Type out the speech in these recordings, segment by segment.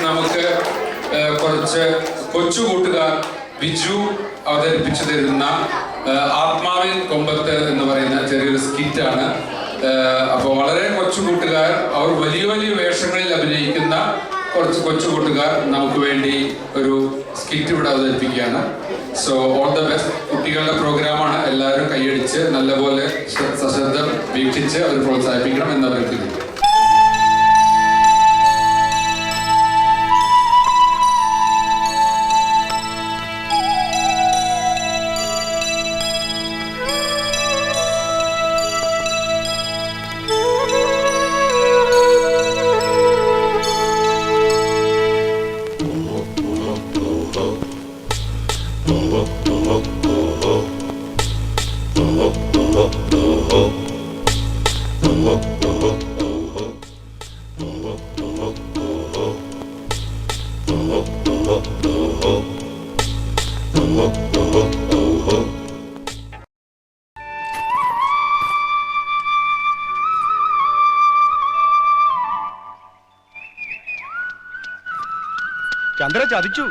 നമുക്ക് കുറച്ച് കൊച്ചുകൂട്ടുകാർ ബിജു അവതരിപ്പിച്ചു തരുന്ന ആത്മാവിൻ കൊമ്പത്ത് എന്ന് പറയുന്ന ചെറിയൊരു സ്കിറ്റാണ്. അപ്പോൾ വളരെ കൊച്ചുകൂട്ടുകാർ, അവർ വലിയ വലിയ വേഷങ്ങളിൽ അഭിനയിക്കുന്ന കുറച്ച് കൊച്ചുകൂട്ടുകാർ നമുക്ക് വേണ്ടി ഒരു സ്കിറ്റ് ഇവിടെ അവതരിപ്പിക്കുകയാണ്. So all the best. കുട്ടികളുടെ പ്രോഗ്രാമാണ്. എല്ലാവരും കൈയടിച്ച് നല്ലപോലെ സശ്രദ്ധം വീക്ഷിച്ച് അവർ പ്രോത്സാഹിപ്പിക്കണം എന്ന് അഭ്യർത്ഥിക്കുന്നു. ചന്ദ്ര ചതിച്ചു.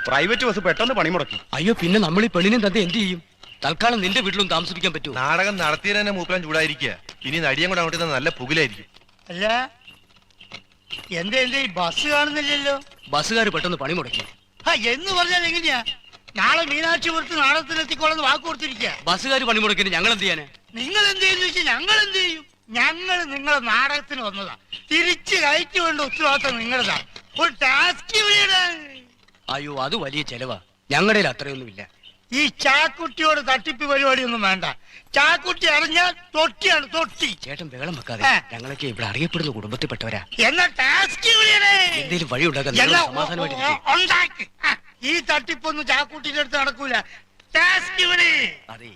പ്രൈവറ്റ് ബസ് പെട്ടെന്ന് പണിമുടക്കി. അയ്യോ, പിന്നെ നമ്മൾ ഈ പെണ്ണിനെ തന്നെ എന്ത് ചെയ്യും? തൽക്കാലം നിന്റെ വീട്ടിലും താമസിപ്പിക്കാൻ പറ്റുമോ? നാടകം നടത്തിയതന്നെ മൂപ്പരാൻ ചൂടായിരിക്കുക. ഇനി നടിയും കൂടെ അങ്ങോട്ട് നല്ല പുകിലായിരിക്കും. അല്ല, എന്റെ ബസ് കാണുന്നില്ലല്ലോ. ബസ്സുകാർ പെട്ടെന്ന് പണിമുടക്കി. എന്ന് പറഞ്ഞാൽ എങ്ങനെയാ? നാളെ മീനാക്ഷിപുരത്ത് നാടകത്തിനെത്തിക്കോളെന്ന് വാക്ക് കൊടുത്തിരിക്കുക. ബസ്സുകാർ പണിമുടക്കിന് ഞങ്ങൾ എന്ത് ചെയ്യാന്? നിങ്ങൾ എന്ത് ചെയ്യുന്ന വെച്ചാൽ ഞങ്ങൾ എന്ത് ചെയ്യും? ഞങ്ങൾ നിങ്ങളെ നാടകത്തിന് വന്നതാ. തിരിച്ചു കയറ്റി വേണ്ട ഉത്തരവാദിത്തം നിങ്ങളതാ. ഒരു ടാസ്ക്. അയ്യോ, അത് വലിയ ചെലവാ. ഞങ്ങളുടെ അത്രയൊന്നുമില്ല. ഈ ചാക്കുട്ടിയോട് തട്ടിപ്പ് പരിപാടിയൊന്നും വേണ്ട. ചാക്കുട്ടി അറിഞ്ഞാൽ തൊട്ടിയാണ് തൊട്ടി. ചേട്ടൻ ബഹളം വെക്കാതെ. ഞങ്ങളൊക്കെ ഇവിടെ അറിയപ്പെടുന്ന കുടുംബത്തിൽപ്പെട്ടവരാ. എന്നാ ടാസ്ക് എന്തെങ്കിലും വഴി ഉണ്ടാക്കാൻ സമാധാനമായിട്ട്. ഈ തട്ടിപ്പൊന്നും ചാക്കുട്ടിന്റെ അടുത്ത് നടക്കൂല. അതെ,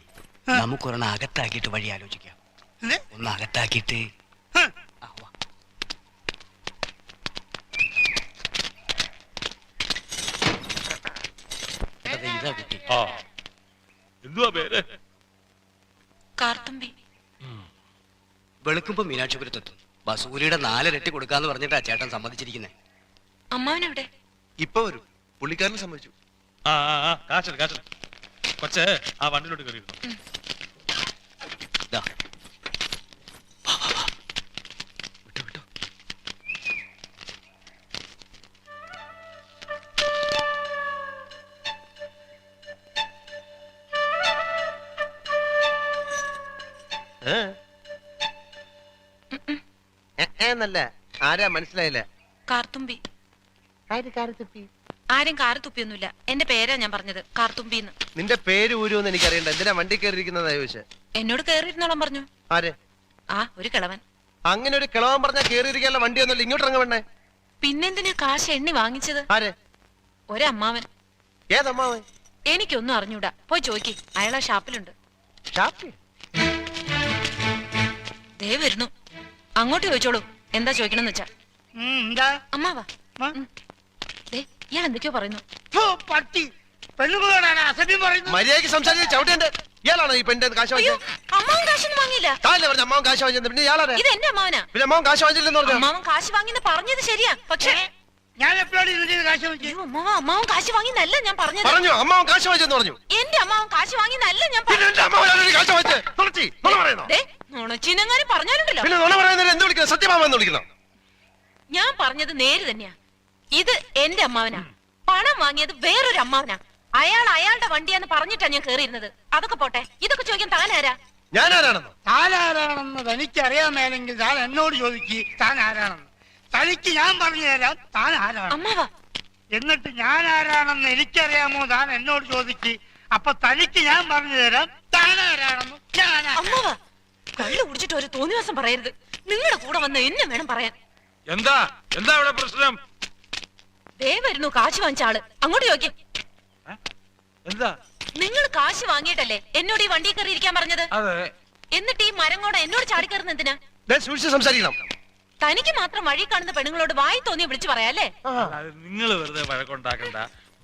നമുക്കൊരെണ്ണം അകത്താക്കിയിട്ട് വഴി ആലോചിക്കാം. ഒന്ന് അകത്താക്കിയിട്ട് ഇതാ കുട്ടി. വെളുക്കുമ്പോ മീനാക്ഷിപുരത്തെത്തും. ബസൂരിയുടെ 4 ഇരട്ടി കൊടുക്കാന്ന് പറഞ്ഞിട്ടാ ചേട്ടൻ സമ്മതിച്ചിരിക്കുന്നേ. അമ്മാവനെവിടെ? ഇപ്പൊ വരും. പുള്ളിക്കാരനെ സമ്മതിച്ചു. കൊച്ചേ, ആ വണ്ടിയിലോട്ട് കയറിയിരുന്നു. എന്നല്ല, ആരാ മനസ്സിലായില്ല? കാർത്തുമ്പി. ആരും കാറ് തുപ്പിയൊന്നുമില്ല. എന്റെ പേരാ ഞാൻ പറഞ്ഞത്, കാർത്തുമ്പിന്ന്. നിന്റെ പേര് ഊരുമെന്ന് എനിക്കറിയണ്ട. എന്തിനാ വണ്ടി കയറിയിരിക്കുന്നതാ ചോദിച്ചേ? എന്നോട് കേറിയിരുന്നോളം പറഞ്ഞു. ആരെ? ഒരു കിളവൻ. അങ്ങനെ ഒരു കിളവൻ പറഞ്ഞാ കേറിയിരിക്കാനുള്ള വണ്ടി ഒന്നുമില്ല. ഇങ്ങോട്ട് ഇറങ്ങ വേണ്ടേ? പിന്നെന്തിനാ കാശ് എണ്ണി വാങ്ങിച്ചത്? ആരെ? ഒരമ്മാവൻ. ഏതമ്മാവൻ? എനിക്കൊന്നും അറിഞ്ഞൂടാ. പോയി ചോദിക്ക്, അയാളാ ഷാപ്പിലുണ്ട്. ദേ വരുന്നു. അങ്ങോട്ട് ചോദിച്ചോളൂ, എന്താ ചോദിക്കണമെന്ന് വെച്ചാ. അമ്മാവാ, ഇയാൾ എന്തൊക്കെയോ പറയുന്നു. മര്യാദയ്ക്ക് സംസാരിച്ച് ചവിട്ടേണ്ട. ഇയാളാണോ ഈ പെണ്ണിന്റെ കാശ് വാങ്ങിയത്? അമ്മാവൻ കാശൊന്നും വാങ്ങിയില്ല. അമ്മാവൻ കാശ് വാങ്ങിച്ചത് പിന്നെ ഇയാളാണ്. ഇത് എന്റെ അമ്മാവനാ. പിന്നെ അമ്മാവൻ കാശ് വാങ്ങിച്ചില്ലെന്ന് പറഞ്ഞു. അമ്മാവൻ കാശ് വാങ്ങിന്ന് പറഞ്ഞത് ശരിയാ, പക്ഷേ ഞാൻ എപ്പോഴാണ് കാശ് വാങ്ങിച്ചത്? അമ്മാവൻ കാശ് വാങ്ങിന്നല്ല ഞാൻ പറഞ്ഞത്. പറഞ്ഞു അമ്മാവൻ കാശ് വാങ്ങിച്ചെന്ന് പറഞ്ഞു. എന്റെ അമ്മാവൻ കാശ് വാങ്ങിന്നല്ല ഞാൻ നുണച്ചിനെങ്ങാനും പറഞ്ഞാലുണ്ടല്ലോ. പിന്നെ നുണ പറയുന്നത് എന്ത് വിളിക്കണം? സത്യമാമെന്ന് വിളിക്കണം. ഞാൻ പറഞ്ഞത് നേര് തന്നെയാ. ഇത് എന്റെ അമ്മാവനാ. പണം വാങ്ങിയത് വേറൊരു അമ്മാവനാ. അയാളുടെ വണ്ടിയാന്ന് പറഞ്ഞിട്ടാ ഞാൻ കേറിയിരുന്നത്. അതൊക്കെ പോട്ടെ, ഇതൊക്കെ ചോദിക്കാൻ താനാരാ? ഞാൻ ആരാണെന്നോ? താനാരാണെന്ന് തനിക്കറിയാമേലെങ്കിൽ താൻ എന്നോട് ചോദിക്ക് താൻ ആരാണെന്ന്. തനിക്ക് ഞാൻ പറഞ്ഞു തരാം താൻ ആരാണ്. അമ്മാവാ, എന്നിട്ട് ഞാൻ ആരാണെന്ന് എനിക്കറിയാമോ താൻ എന്നോട് ചോദിക്ക്. അപ്പൊ തനിക്ക് ഞാൻ പറഞ്ഞു തരാം താൻ ആരാണെന്ന്. അമ്മാവാ, കള്ളു കുടിച്ചിട്ട് ഒരു തോന്നിവാസം പറയരുത്. നിങ്ങളുടെ കൂടെ വന്ന് എന്നെ വേണം പറയാൻ. എന്താ എന്താ ഇവിടെ പ്രശ്നം? ദേ വരുന്നു കാശ് വാങ്ങിച്ച ആള്. അങ്ങോട്ട് ചോദിക്കേ. എന്താ? നിങ്ങൾ കാശ് വാങ്ങിയിട്ടല്ലേ എന്നോട് ഈ വണ്ടി കയറി ഇരിക്കാൻ പറഞ്ഞത്? എന്നിട്ട് ഈ മരം കൂടെ എന്നോട് ചാടിക്കയറുന്ന എന്തിനാ? സംസാരിക്കണം. തനിക്ക് മാത്രം വഴി കാണുന്ന പെണ്ണുങ്ങളോട് വായി തോന്നി വിളിച്ചു പറയാല്ലേ? നിങ്ങൾ വെറുതെ വഴക്കുണ്ടാക്കണ്ട.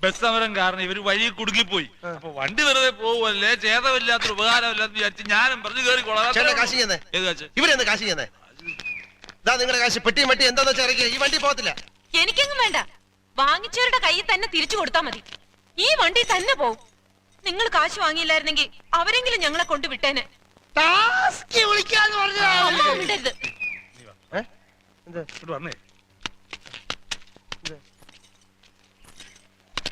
ബസ് സമരം കാരണം ഇവര് വഴി കുടുങ്ങിപ്പോയി. അപ്പൊ വണ്ടി വെറുതെ പോവല്ലേ, ചേതമില്ലാത്തൊരു ഉപകാരമില്ലാന്ന് വിചാരിച്ച് ഞാനും പറഞ്ഞു കയറിക്കോളാം. ഇവരെന്താ കാശ് ചെയ്യുന്നേ? നിങ്ങളുടെ കാശ് പെട്ടിയും മട്ടി എന്താന്ന് വെച്ചാൽ ഈ വണ്ടി പോകത്തില്ല. എനിക്കെങ്ങും വേണ്ട. വാങ്ങിച്ചവരുടെ കയ്യിൽ തന്നെ തിരിച്ചു കൊടുത്താ മതി. ഈ വണ്ടി തന്നെ പോവും. നിങ്ങൾ കാശ് വാങ്ങിയില്ലായിരുന്നെങ്കിൽ അവരെങ്കിലും ഞങ്ങളെ കൊണ്ട് വിട്ടേനെ. ടാസ്ക് വിളിക്കാന്ന് പറഞ്ഞതാ. അമ്മ വിടരുത്. വന്നേ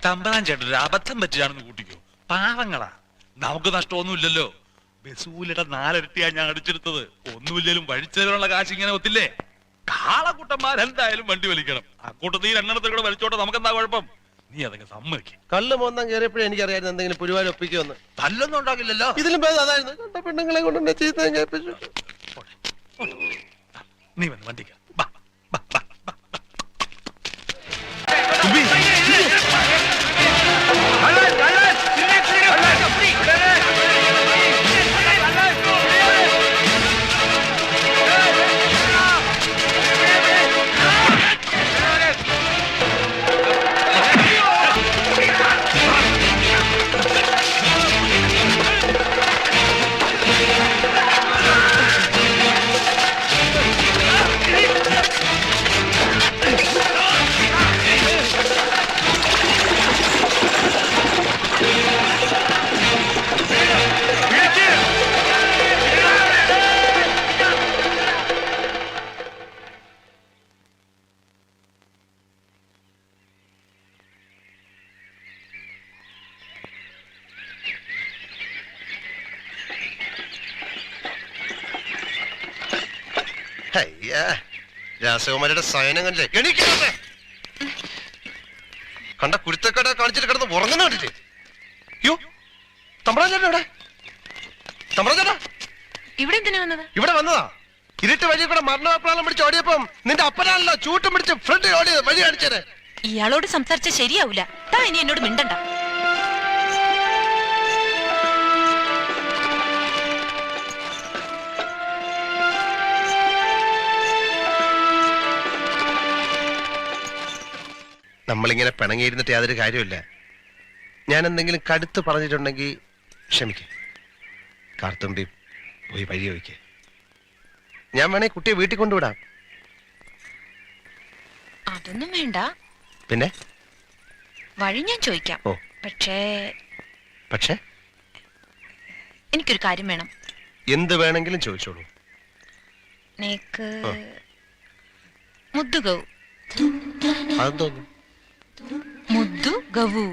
തമ്പരാൻ ചേട്ടൻ ഒരു അബദ്ധം പറ്റിയാണെന്ന് കൂട്ടിക്കോ. പാവങ്ങളാ, നമുക്ക് നഷ്ടമൊന്നുമില്ലല്ലോ. ബസൂലിയുടെ 4 ഇരട്ടിയാ ഞാൻ അടിച്ചെടുത്തത്. ഒന്നുമില്ലേലും വഴിച്ചേരാനുള്ള കാശ് ഇങ്ങനെ ഒത്തില്ലേ. കാളക്കൂട്ടന്മാരെന്തായാലും വണ്ടി വലിക്കണം. അക്കൂട്ടത്തിൽ ഈ 2 കൂടെ വലിച്ചോട്ടെ, നമുക്കെന്താ കുഴപ്പം? നീ അതൊക്കെ സമ്മതിക്കും. കള്ള് മോന്താൻ കയറിയപ്പോഴേ എനിക്കറിയായിരുന്നു എന്തെങ്കിലും പുരുവാൻ ഒപ്പിക്കുമെന്ന്. തല്ലൊന്നും ഉണ്ടാകില്ലല്ലോ. ഇതിലും ഭേദം അതായിരുന്നു. കണ്ട പെണ്ണുങ്ങളെ കൊണ്ട് എന്നെ ചീത്ത കേൾപ്പിച്ചു. നീ വന്ന് വണ്ടിക്ക് രാസകുമാരിയുടെ സയനം കണ്ടില്ലേ? എണീക്കേ കണ്ട കുരുത്തക്കട കാണിച്ചിട്ട് കിടന്ന് ഉറങ്ങുന്ന കണ്ടില്ലേ? യോ തമ്പ്രാജേട്ടാ ഇവിടെ. തമ്പ്രാജേട്ടാ ഇവിടെ എന്തിനാ വന്നത്? ഇവിടെ വന്നതാ. ഇരുട്ട് വഴി കൂടെ മരണപ്രാളം പിടിച്ച് ഓടിയപ്പം നിന്റെ അപ്പനാണല്ലോ ചൂട്ടും പിടിച്ച് ഫ്രണ്ട് ഓടിയത്. വഴി കാണിച്ചേരെ. ഇയാളോട് സംസാരിച്ച ശരിയാവൂല. താ ഇനി എന്നോട് മിണ്ടണ്ട. നമ്മളിങ്ങനെ പിണങ്ങിയിരുന്നിട്ട് യാതൊരു കാര്യമില്ല. ഞാൻ എന്തെങ്കിലും കടുത്ത് പറഞ്ഞിട്ടുണ്ടെങ്കിൽ ക്ഷമിക്ക. കാർത്തുമ്പി പോയി വഴി ചോദിക്ക. ഞാൻ വേണേ കുട്ടിയെ വീട്ടിൽ കൊണ്ടുവിടാം. അതൊന്നും വേണ്ട. പിന്നെ വഴി ഞാൻ ചോദിക്കാം. ഓ പക്ഷേ എനിക്കൊരു കാര്യം വേണം. എന്ത് വേണമെങ്കിലും ചോദിച്ചോളൂ. നേക്ക് മുദ്ദു ഗൗ. അതെന്തോന്നു? മുദ്ദു ഗവു.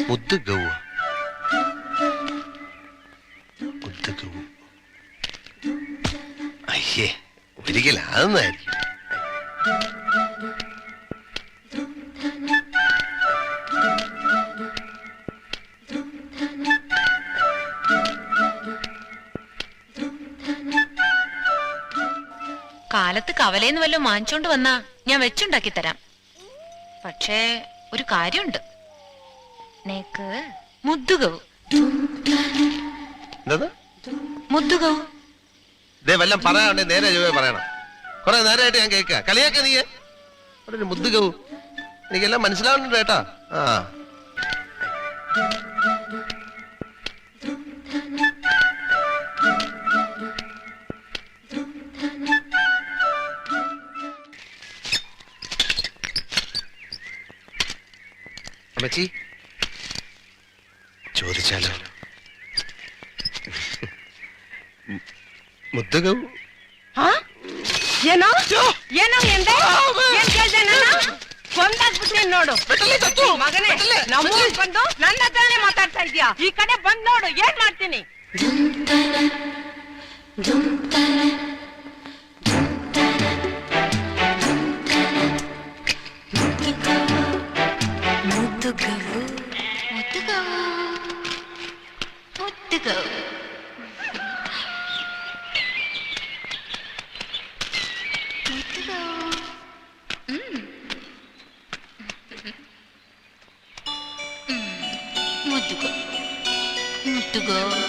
മുദ്ദു ഗൗ. മുദ്ദു ഗൗ. അയ്യേ ഒരിക്കലും അതൊന്നായിരിക്കും. കാലത്ത് കവലേന്ന് വല്ലതും വാങ്ങിച്ചോണ്ട് വന്നാ ഞാൻ വെച്ചുണ്ടാക്കി തരാം. പക്ഷേ ഒരു കാര്യമുണ്ട്. നേക്ക് മുദ്ദുകവും. മുദ്ദുകവും ഇതേ വല്ലം പറയാണ്ടേ നേരെ പറയണം. കുറെ നേരമായിട്ട് ഞാൻ കേൾക്ക. കളിയാക്ക നീ ഒരു മുദ്ദുകവും. എനിക്കെല്ലാം മനസ്സിലാവുന്നുണ്ട് കേട്ടാ. ആ അമ്മച്ചി ചോദിച്ചാലോ? ಮುದ್ದುಗವು ಏನೋ ಏನೋ ಎಂದೆ ಏನ್ ಕೇಳ್ದೆ ನಾನು ಕೊಂದಾಗ್ಬಿಟ್ರೆ ನೋಡು ಮಗನೇ ನಮ್ಮೂರಿಗೆ ಬಂದು ನನ್ನ ಹತ್ರನೇ ಮಾತಾಡ್ತಾ ಇದ್ಯಾ ಈ ಕಡೆ ಬಂದ್ ನೋಡು ಏನ್ ಮಾಡ್ತೀನಿ ಮುದ್ದುಗವು ಮುದ್ದುಗವು ಮುದ್ದುಗವು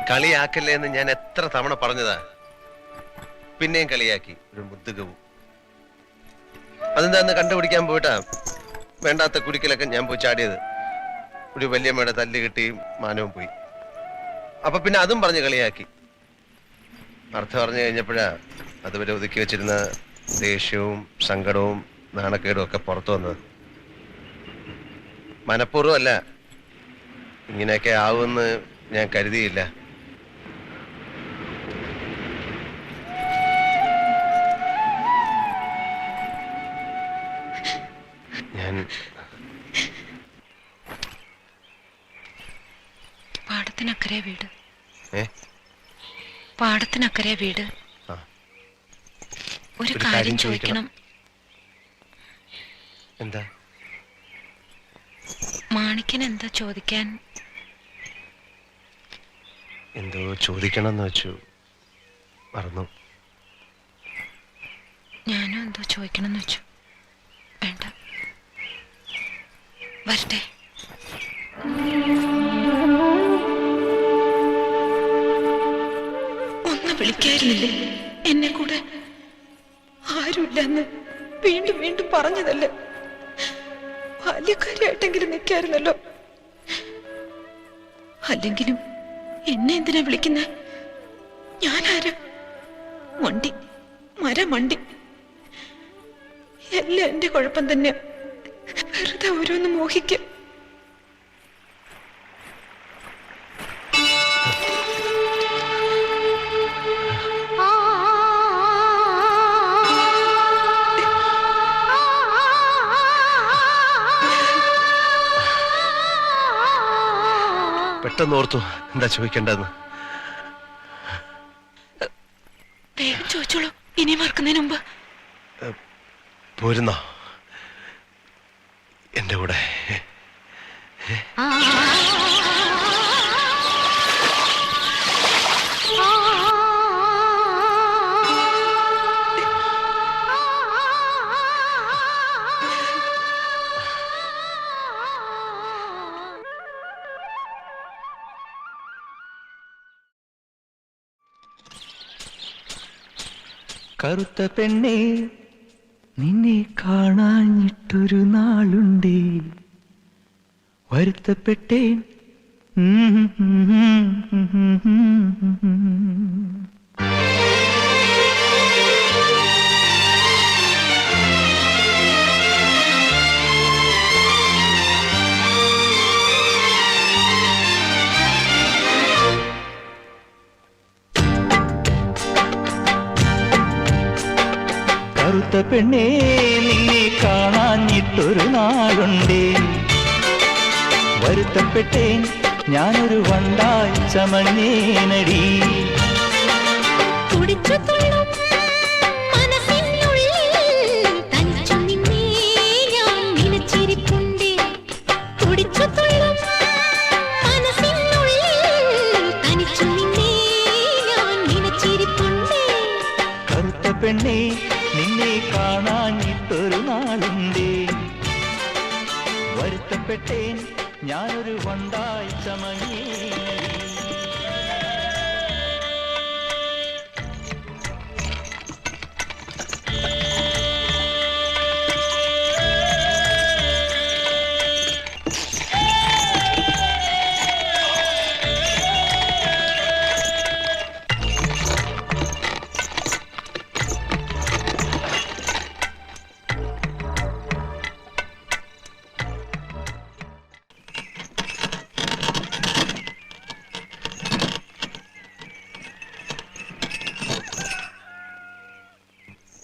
കളിയാക്കല്ലേ എന്ന് ഞാൻ എത്ര തവണ പറഞ്ഞതാ. പിന്നെയും കളിയാക്കി ഒരു മുദ്ദുകവും. അതെന്താന്ന് കണ്ടുപിടിക്കാൻ പോയിട്ടാ വേണ്ടാത്ത കുടിക്കലൊക്കെ ഞാൻ പോയി ചാടിയത്. ഒരു വല്യമ്മയുടെ തല്ല് കിട്ടിയും മാനവും പോയി. അപ്പൊ പിന്നെ അതും പറഞ്ഞ് കളിയാക്കി. അർത്ഥം പറഞ്ഞു കഴിഞ്ഞപ്പോഴാ അതുവരെ ഒതുക്കി വെച്ചിരുന്ന ദേഷ്യവും സങ്കടവും നാണക്കേടും ഒക്കെ പുറത്തു വന്നത്. മനഃപൂർവ്വം അല്ല, ഇങ്ങനെയൊക്കെ ആവുമെന്ന് ഞാൻ കരുതിയില്ല. ഞാൻ പാടത്തിനക്കരെ വീട്. പാടത്തിനക്കരെ വീട്. ഒരു കാര്യം ചോദിക്കണം. എന്താ? മാണിക്കൻ എന്താ ചോദിക്കാൻ? എന്തോ ചോദിക്കണം എന്ന് വെച്ചു, മറന്നു. ഞാനും എന്തോ ചോദിക്കണം എന്ന് വെച്ചു. വേണ്ട, വരട്ടെ. ഒന്ന് വിളിക്കായിരുന്നില്ലേ എന്നെ കൂടെ? ആരുമില്ലെന്ന് വീണ്ടും വീണ്ടും പറഞ്ഞതല്ലേ? ബാല്യക്കാരിയായിട്ടെങ്കിലും നിൽക്കായിരുന്നല്ലോ. അല്ലെങ്കിലും എന്നെ എന്തിനാ വിളിക്കുന്നേ? ഞാനാരാ? മണ്ടി, മരമണ്ടി. എല്ലാം എന്റെ കുഴപ്പം തന്നെയാ. വെറുതെ ഓരോന്ന് മോഹിക്കാം. പെട്ടെന്ന് ഓർത്തു എന്താ ചോദിക്കേണ്ടതെന്ന്. വേഗം ചോദിച്ചോളൂ, ഇനി മറക്കുന്നതിന് മുമ്പ്. പോരുന്നോ എന്റെ കൂടെ? കറുത്ത പെണ്ണേ, നിന്നെ കാണാഞ്ഞിട്ടൊരു നാളുണ്ടേ, വരുത്തപ്പെട്ടേൻ. കറുത്ത പെണ്ണേ, നിന്നെ കാണാഞ്ഞിട്ടൊരു നാളുണ്ടേ, വരുത്തപ്പെട്ടേൻ. ഞാനൊരു വണ്ടായി ചമഞ്ഞേനടി. കറുത്ത പെണ്ണേ, നിന്നെ കാണാഞ്ഞിട്ടൊരു നാളുണ്ടേ, വരുത്തപ്പെട്ടേൻ. ഞാനൊരു വണ്ടായി ചമഞ്ഞേ.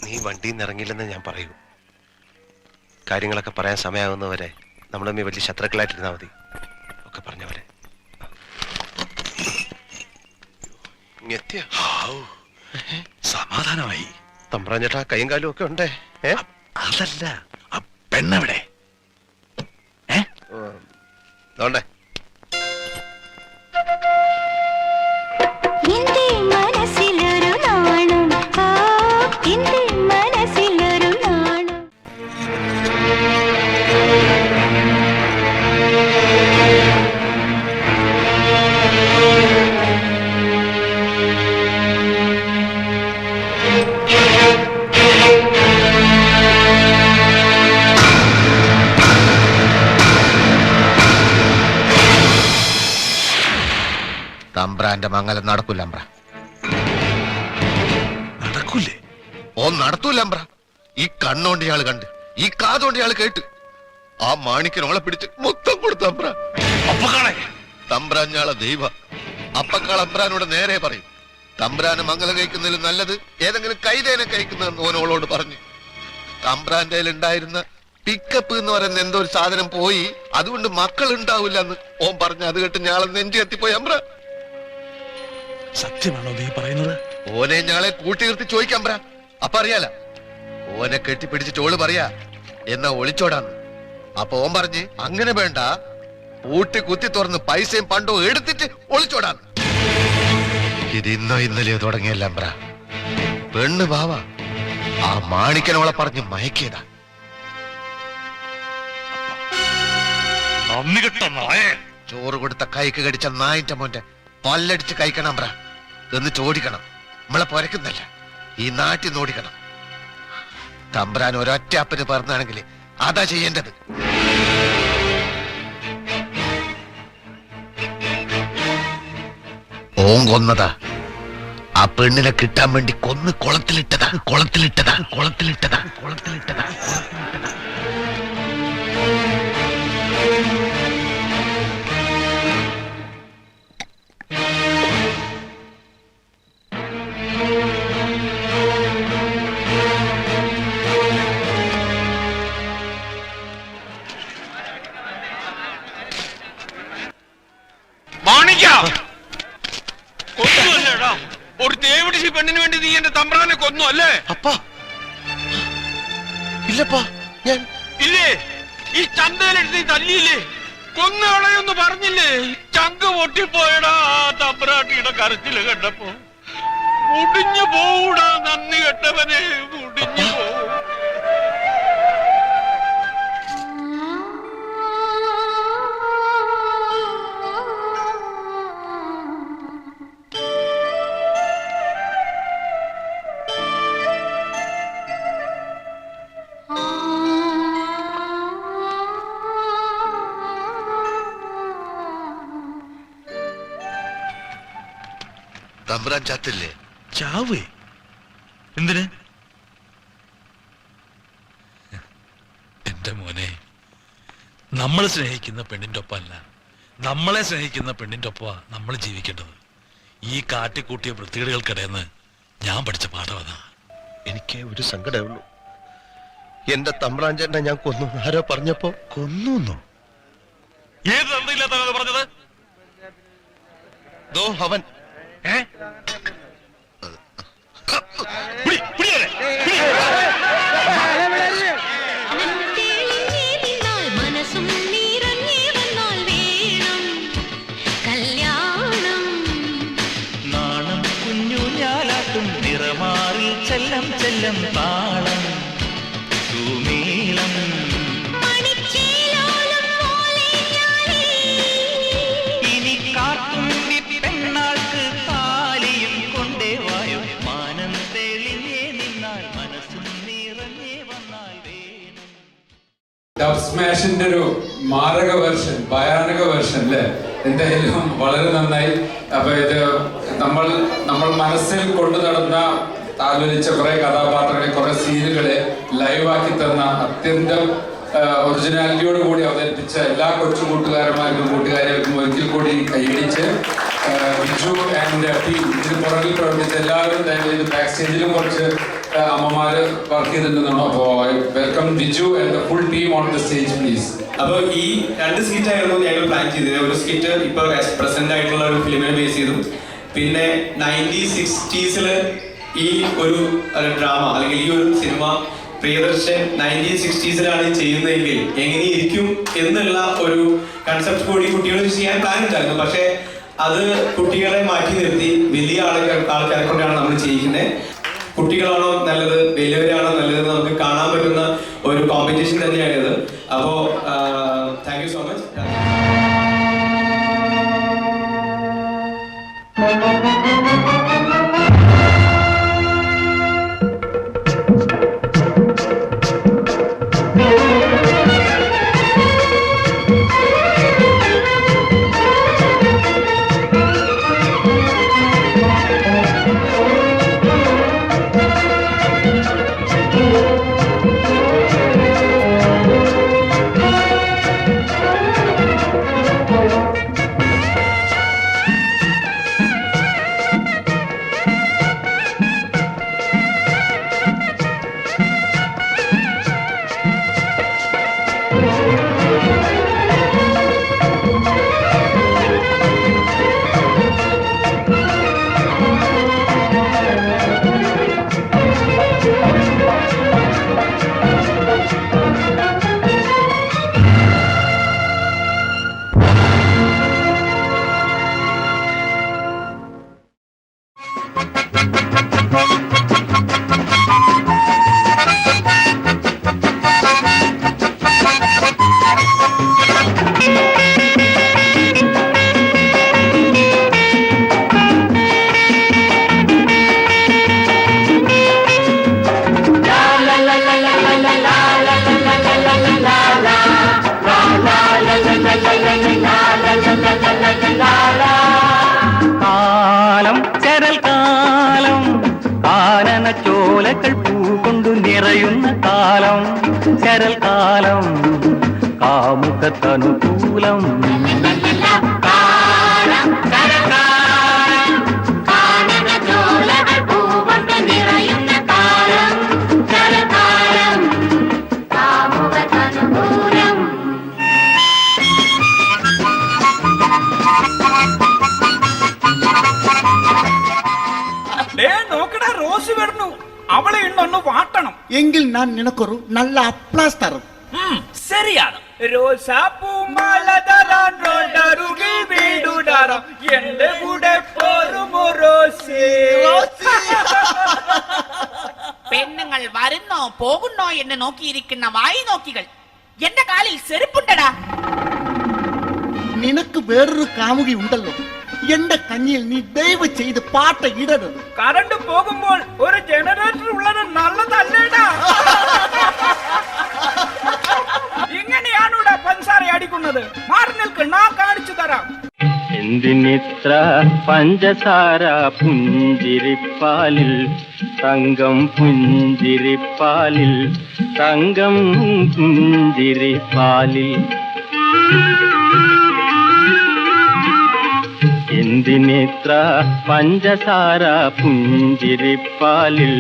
നീ വണ്ടിയിൽ നിന്ന് ഇറങ്ങില്ലെന്ന് ഞാൻ പറയൂ. കാര്യങ്ങളൊക്കെ പറയാൻ സമയമാകുന്നവരെ നമ്മൾ തമ്മിൽ വലിയ ശത്രുക്കളായിട്ടിരുന്നാൽ മതി. ഒക്കെ പറഞ്ഞവരെ സമാധാനമായി. തമ്പ്രാഞ്ചേട്ടാ കൈയും കാലും ഒക്കെ ഉണ്ടേ? അതല്ല, ആ പെണ്ണെവിടെ? അതുകൊണ്ടേ തമ്പ്രാന്റെ മംഗലം നടക്കൂല അമ്പ്ര. നടക്കൂലേ? ഓ നടത്തൂല അമ്പ്ര. ഈ കണ്ണോണ്ട് ഇയാള് കണ്ട്, ഈ കാതോണ്ട് ഇയാള് കേട്ട്, ആ മാണിക്കനോളെ പിടിച്ച് മൊത്തം കൊടുത്ത അമ്പ്ര. അപ്പക്കാളെ തമ്പ്രാൻ ഞാളെ ദൈവ. അപ്പക്കാൾ അമ്പ്രാനോട് നേരെ പറയും, തമ്പ്രാന് മംഗലം കഴിക്കുന്നതിൽ നല്ലത് ഏതെങ്കിലും കൈതേനെ കഴിക്കുന്നതെന്ന് ഓനോളോട് പറഞ്ഞു. തമ്പ്രാന്റെ ഉണ്ടായിരുന്ന പിക്കപ്പ് എന്ന് പറയുന്ന എന്തോ ഒരു സാധനം പോയി, അതുകൊണ്ട് മക്കൾ ഉണ്ടാവില്ല എന്ന് ഓൻ പറഞ്ഞു. അത് കേട്ട് ഞാളെ നെഞ്ചു കത്തിപ്പോയി അമ്പ്ര. സത്യമാണോ നീ പറയുന്നത്? ഓനെ ഞാളെ കൂട്ടി നിർത്തി ചോദിക്കാം അമ്പ്ര. അപ്പൊ അറിയാല, ഓനെ കെട്ടിപ്പിടിച്ചിട്ട് ഓള് പറയാ എന്നാ ഒളിച്ചോടാന്ന്. അപ്പൊ ഓൻ പറഞ്ഞ് അങ്ങനെ വേണ്ട, പൂട്ടി കുത്തി തുറന്ന് പൈസയും പണ്ടോ എടുത്തിട്ട് ഒളിച്ചോടാന്ന്. ഇത് ഇന്നോ ഇന്നലെയോ തുടങ്ങിയല്ല അമ്പ്ര. പെണ്ണ് ബാവ ആ മാണിക്കനോളെ പറഞ്ഞ് മയക്കിയതാ. ചോറ് കൊടുത്ത കൈക്ക് കടിച്ച നായിന്റെ മോന്റെ പല്ലടിച്ച് കഴിക്കണം അമ്പ്ര. എന്നിട്ട് ഓടിക്കണം. നമ്മളെ പൊരക്കുന്നല്ല, ഈ നാട്ടിൽ നിന്ന് ഓടിക്കണം. തമ്പ്രാൻ ഒരൊറ്റ അപ്പന് പറഞ്ഞാണെങ്കിൽ അതാ ചെയ്യേണ്ടത്. ഓൻ കൊന്നതാ. ആ പെണ്ണിനെ കിട്ടാൻ വേണ്ടി കൊന്ന് കുളത്തിലിട്ടതാ, കുളത്തിലിട്ടതാ, കുളത്തിലിട്ടതാ, കുളത്തിലിട്ടതാ, കുളത്തിലിട്ടതാ. കൊന്നുവല്ലേടാ? ഒരു തേവിടിച്ച് പെണ്ണിന് വേണ്ടി നീ എന്റെ തമ്പ്രാനെ കൊന്നു അല്ലേ? അപ്പാ ഇല്ലപ്പാ, ഞാൻ ഇല്ലേ? ഈ ചന്തയിലെടുത്ത് നീ തല്ലിയില്ലേ? കൊന്നുകളയൊന്ന് പറഞ്ഞില്ലേ? ചങ്ക് പൊട്ടിപ്പോയടാ തമ്പ്രാട്ടിയുടെ കരച്ചില് കണ്ടപ്പോ. മുടിഞ്ഞു പോകൂടാ നന്ദി കെട്ടവനെ, മുടിഞ്ഞു പോവും. തമ്പ്രാൻ ചത്തില്ലേ? ചാവേ? എന്തിന്? എന്റെ മോനെ, നമ്മൾ സ്നേഹിക്കുന്ന പെണ്ണിന്റെ ഒപ്പമല്ല, നമ്മളെ സ്നേഹിക്കുന്ന പെണ്ണിന്റെ ഒപ്പമാ നമ്മൾ ജീവിക്കേണ്ടത്. ഈ കാട്ടിക്കൂട്ടിയ വൃത്തികേടുകൾക്കിടയെന്ന് ഞാൻ പഠിച്ച പാഠം അതാ. എനിക്ക് ഒരു സങ്കടമേ ഉള്ളൂ. എന്റെ തമ്പ്രാൻ ചേട്ടനെ ഞാൻ കൊന്നു ആരോ പറഞ്ഞപ്പോ. കൊന്നു? ഏത് തന്ത്രയില്ലാത്തത് പറഞ്ഞത്? ദോ അവൻ. നാണം കുഞ്ഞു ഞാലാട്ടും നിറമാറിൽ ചെല്ലം ചെല്ലം താളം സുമീളം ഇനി കാട്ടും പെണ്ണാൾക്ക് താലിയും കൊണ്ടേ വായോ മാനം തെളിഞ്ഞേ നിന്നാൽ മനസ്സും നിറഞ്ഞേ വന്നാൽ വേണം. ഡബ് സ്മാഷിന്റെ ഒരു മാരക വെർഷൻ, ഭയാനക വെർഷൻ അല്ലേ? എന്തായാലും വളരെ നന്നായി. അപ്പൊ ഇത് നമ്മൾ മനസ്സിൽ കൊണ്ടു നടന്ന താലോലിച്ച കുറെ കഥാപാത്രങ്ങളെ, കുറെ സീനുകളെ ലൈവാക്കി തന്ന, അത്യന്തം ഒറിജിനാലിറ്റിയോട് കൂടി അവതരിപ്പിച്ച എല്ലാ കൊച്ചു കൂട്ടുകാരന്മാർക്കും കൂട്ടുകാരികൾക്കും ഒരിക്കൽ കൂടി കൈയടിച്ച് ബിജു ആൻഡ് ടീം, ഇതിന് പുറകിൽ പ്രവർത്തിച്ച എല്ലാവരും ദയവേത് ബാക്ക് സ്റ്റേജിലും കുറച്ച് അമ്മമാര് വർക്ക് ചെയ്തിട്ടുണ്ടെന്നാണ്. അപ്പോൾ welcome Biju and the full team on the stage please. അപ്പോൾ ഈ 2 സ്കിറ്റായിരുന്നു ഞങ്ങൾ പ്ലാൻ ചെയ്തത്. ഒരു സ്കിറ്റ് ഇപ്പോൾ പ്രസന്റ് ആയിട്ടുള്ള ഒരു ഫിലിമിനെ ബേസ് ചെയ്തും, പിന്നെ 1960s ഈ ഒരു ഡ്രാമ അല്ലെങ്കിൽ ഈ ഒരു സിനിമ പ്രിയദർശൻ 1960s ചെയ്യുന്നതെങ്കിൽ എങ്ങനെയിരിക്കും എന്നുള്ള ഒരു കൺസെപ്റ്റ് കൂടി കുട്ടികളോട് ചെയ്യാൻ പ്ലാൻ ഉണ്ടായിരുന്നു. പക്ഷേ അത് കുട്ടികളെ മാറ്റി നിർത്തി വലിയ ആൾക്കാരെ കൊണ്ടാണ് നമ്മൾ ചെയ്യിക്കുന്നത്. കുട്ടികളാണോ നല്ലത്, വലിയവരാണോ നല്ലത് നമുക്ക് കാണാൻ പറ്റുന്ന ഒരു കോമ്പറ്റീഷൻ തന്നെയാണിത്. അപ്പോൾ താങ്ക് യു സോ മച്ച്. കാനനച്ചോലകൾ പൂ കൊണ്ടു നിറയുന്ന കാലം കരൽ കാലം കാമുകത്തനുകൂലം. നോക്കടാ, റോസ് വരുന്നു. അവളെ ഇന്നൊന്ന് വാട്ടണം. എങ്കിൽ ഞാൻ നിനക്കൊരു നല്ല അപ്ലാസ് തരും. ശരിയാണ്. റോസാപ്പൂമാല തരാൻ റോഡരുകിൽ വീടുടാറാം. എന്റെ കൂടെ പോരുമോ റോസേ? പെണ്ണുങ്ങൾ വരുന്നോ പോകുന്നോ എന്ന് നോക്കിയിരിക്കുന്ന വായി നോക്കികൾ എന്റെ കാലിൽ ചെരുപ്പുണ്ടടാ. നിനക്ക് വേറൊരു കാമുകി ഉണ്ടല്ലോ. എന്റെ കഞ്ഞിയിൽ നീ ദയവ് ചെയ്ത് പാട്ട ഇടരുത്. കറണ്ട് പോകുമ്പോൾ ഒരു ജനറേറ്റർ ഉള്ളത് നല്ലതല്ലേടാ. ഇങ്ങനെയാണൂടാ പഞ്ചസാര അടിക്കുന്നത്. മാറി നിൽക്ക്, ഞാൻ കാണിച്ചു തരാം. എന്തിനിത്ര പഞ്ചസാര പുഞ്ചിരിപ്പാലിൽ തങ്കം പുഞ്ചിരിപ്പാലിൽ തങ്കം പുഞ്ചിരിപ്പാലിൽ. എന്തിനിത്ര പഞ്ചസാര പുഞ്ചിരിപ്പാലിൽ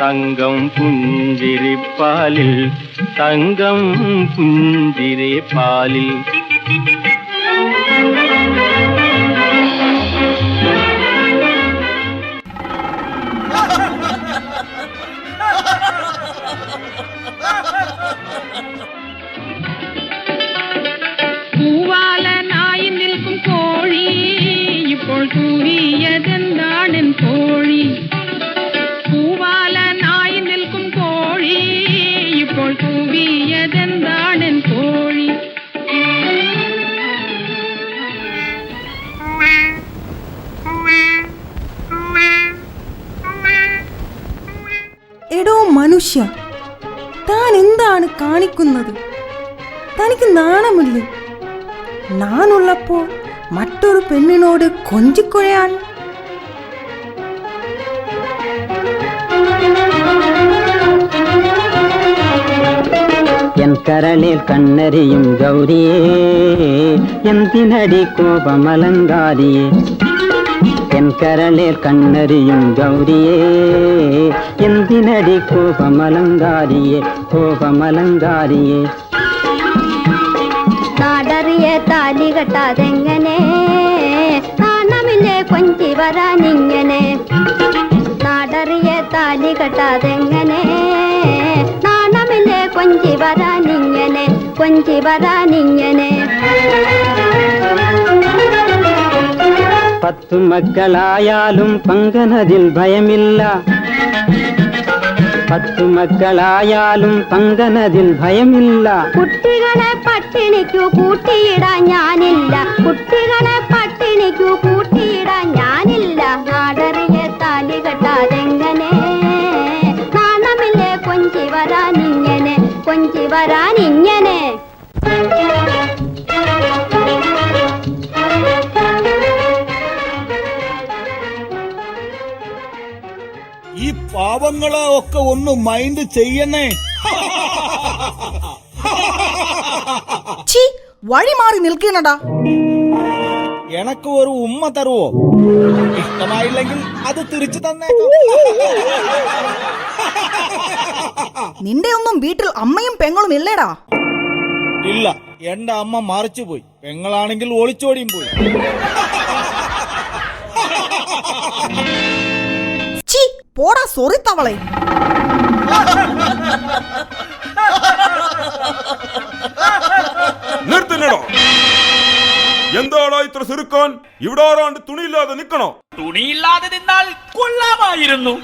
തങ്കം പുഞ്ചിരിപ്പാലിൽ തങ്കം പുഞ്ചിരിപ്പാലിൽ. പൂവാലനായി നിൽക്കും കോഴി ഇപ്പോൾ കൂവിയതെന്താണെൻ കോഴി. പൂവാലനായി നിൽക്കും കോഴി ഇപ്പോൾ കൂവിയതെന്താണെൻ കോഴി. എടോ മനുഷ്യ, താൻ എന്താണ് കാണിക്കുന്നത്? തനിക്ക് നാണമില്ലേ? നാനുള്ളപ്പോൾ മറ്റൊരു പെണ്ണിനോട് കൊഞ്ചിക്കൊഴയാൻ. എൻ കരളിൽ കണ്ണരിയും ഗൗരിയേ എന്തിനടി കോപമലങ്കാരിയേ. എൻ കരളിൽ കണ്ണരിയും ഗൗരിയേ എന്തിനടി കോപമലങ്കാരിയേ കോപമലങ്കാരിയേ. നാടറിയ താലി കെട്ടാതെങ്ങനെ നാണമില്ലേ കൊഞ്ചി വരാനിങ്ങനെ. നാടറിയ താലി കെട്ടാതെങ്ങനെ നാണമില്ലേ കൊഞ്ചി വരാനിങ്ങനെ കൊഞ്ചി വരാനിങ്ങനെ. 10 മക്കളായാലും പങ്കനതിൽ ഭയമില്ല. 10 മക്കളായാലും പങ്കനതിൽ ഭയമില്ല. കുട്ടികളെ പട്ടിണിക്കു കൂട്ടിയിടാൻ ഞാനില്ല. കുട്ടികളെ പട്ടിണിക്കു കൂട്ടിയിടാൻ ഞാനില്ല. നാടറിയ താലി കെട്ടാതെങ്ങനെ നാണമില്ലേ കൊഞ്ചി വരാനിങ്ങനെ കൊഞ്ചി വരാനിങ്ങനെ. ഈ പാവങ്ങളെ ഒക്കെ ഒന്ന് മൈൻഡ് ചെയ്യണേ. വഴി മാറി നിൽക്കണടാ. എനക്ക് ഒരു ഉമ്മ തരുവോ? ഇഷ്ടമായില്ലെങ്കിൽ അത് തിരിച്ചു തന്നേക്കാം. നിന്റെ ഒന്നും വീട്ടിൽ അമ്മയും പെങ്ങളും ഇല്ലേടാ? ഇല്ല, എന്റെ അമ്മ മറിച്ചു പോയി. പെങ്ങളാണെങ്കിൽ ഒളിച്ചോടിയും പോയി. പോടാ സോറി തവളെ. നിർത്തണോ? എന്താടാ ഇത്ര ചെറുക്കാൻ? ഇവിടെ ആരാണ്ട് തുണിയില്ലാതെ നിക്കണോ? തുണിയില്ലാതെ നിന്നാൽ കൊള്ളാമായിരുന്നു.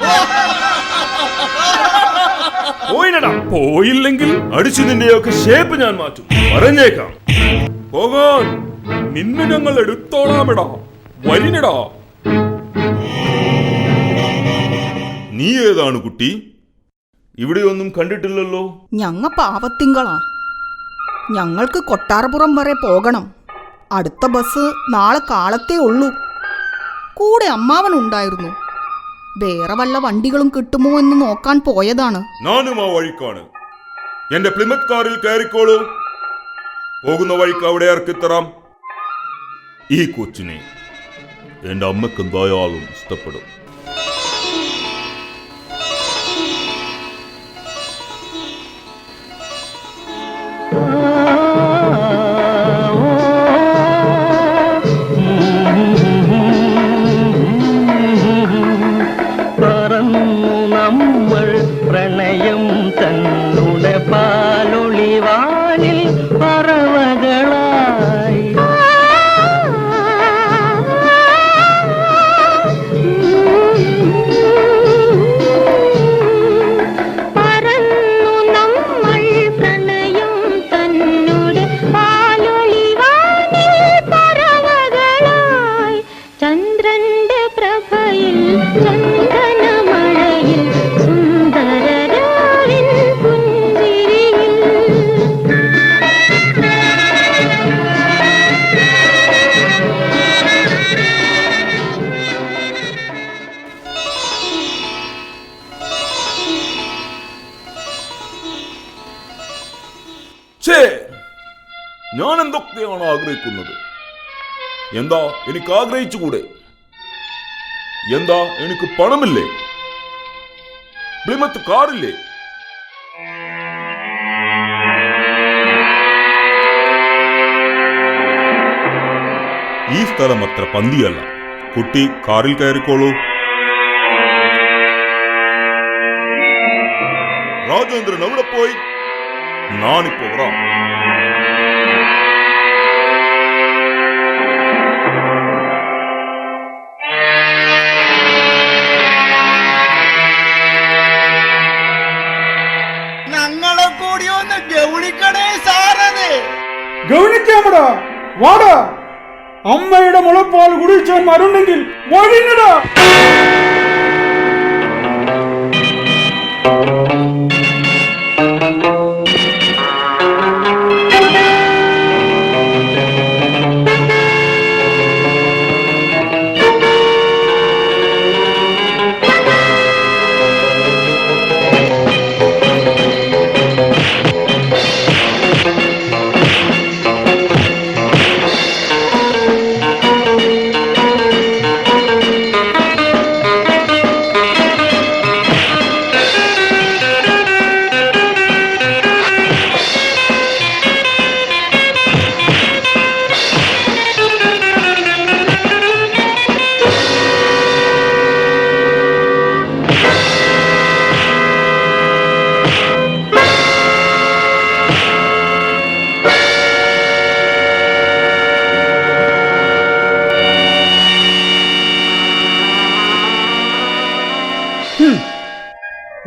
പോയിനടാ. പോയില്ലെങ്കിൽ അടിച്ചു നിന്റെയൊക്കെ ഷേപ്പ് ഞാൻ മാറ്റും, പറഞ്ഞേക്കാം. പോകാൻ നിന്നെ ഞങ്ങൾ എടുത്തോളാമിടാ. വരിനടാ. നീ ഏതാണ് കുട്ടി? ഇവിടെയൊന്നും കണ്ടിട്ടില്ലല്ലോ. ഞങ്ങ പാവത്തിങ്കളാ. ഞങ്ങൾക്ക് കൊട്ടാരപ്പുറം വരെ പോകണം. അടുത്ത ബസ് നാളെ കാലത്തേ ഉള്ളൂ. കൂടെ അമ്മാവൻ ഉണ്ടായിരുന്നു. വേറെ വല്ല വണ്ടികളും കിട്ടുമോ എന്ന് നോക്കാൻ പോയതാണ്. ഞാനും ആ വഴിക്കാണ്. എന്റെ പ്ലിമത്ത് കാറിൽ കയറിക്കോളൂ. പോകുന്ന വഴിക്ക് അവിടെ ഇറക്കിത്തരാം. ഈ കൊച്ചിനെ എന്റെ അമ്മക്ക് എന്തായാലും ഇഷ്ടപ്പെടും. നമ്മൾ പ്രണയം തന്നുടെ പാലൊളിവാനിൽ പറവകളായി ചന്ദ്രന്റെ പ്രഭയിൽ ചന്ദനമഴയിൽ സുന്ദരരാവിൻ പുഞ്ചിരിയിൽ. ഞാൻ എന്തൊക്കെയാണ് ആഗ്രഹിക്കുന്നത്? എന്താ എനിക്ക് ആഗ്രഹിച്ചുകൂടെ? എന്താ എനിക്ക് പണമില്ലേ? പ്ലിമത്ത് കാറില്ലേ? ഈ സ്ഥലം അത്ര പന്തിയല്ല. കുട്ടി കാറിൽ കയറിക്കോളൂ. രാജേന്ദ്രൻ എവിടെ പോയി? ഞാനിപ്പോ വരാം. ഞങ്ങളെ കൂടി ഒന്ന് ഗൗണിക്കണേ സാറത്. ഗൗനിക്കാമടാ, വാടാ. അമ്മയുടെ മുളപ്പാൽ കുടിച്ചവന്മാരുണ്ടെങ്കിൽ വഴിഞ്ഞടാ.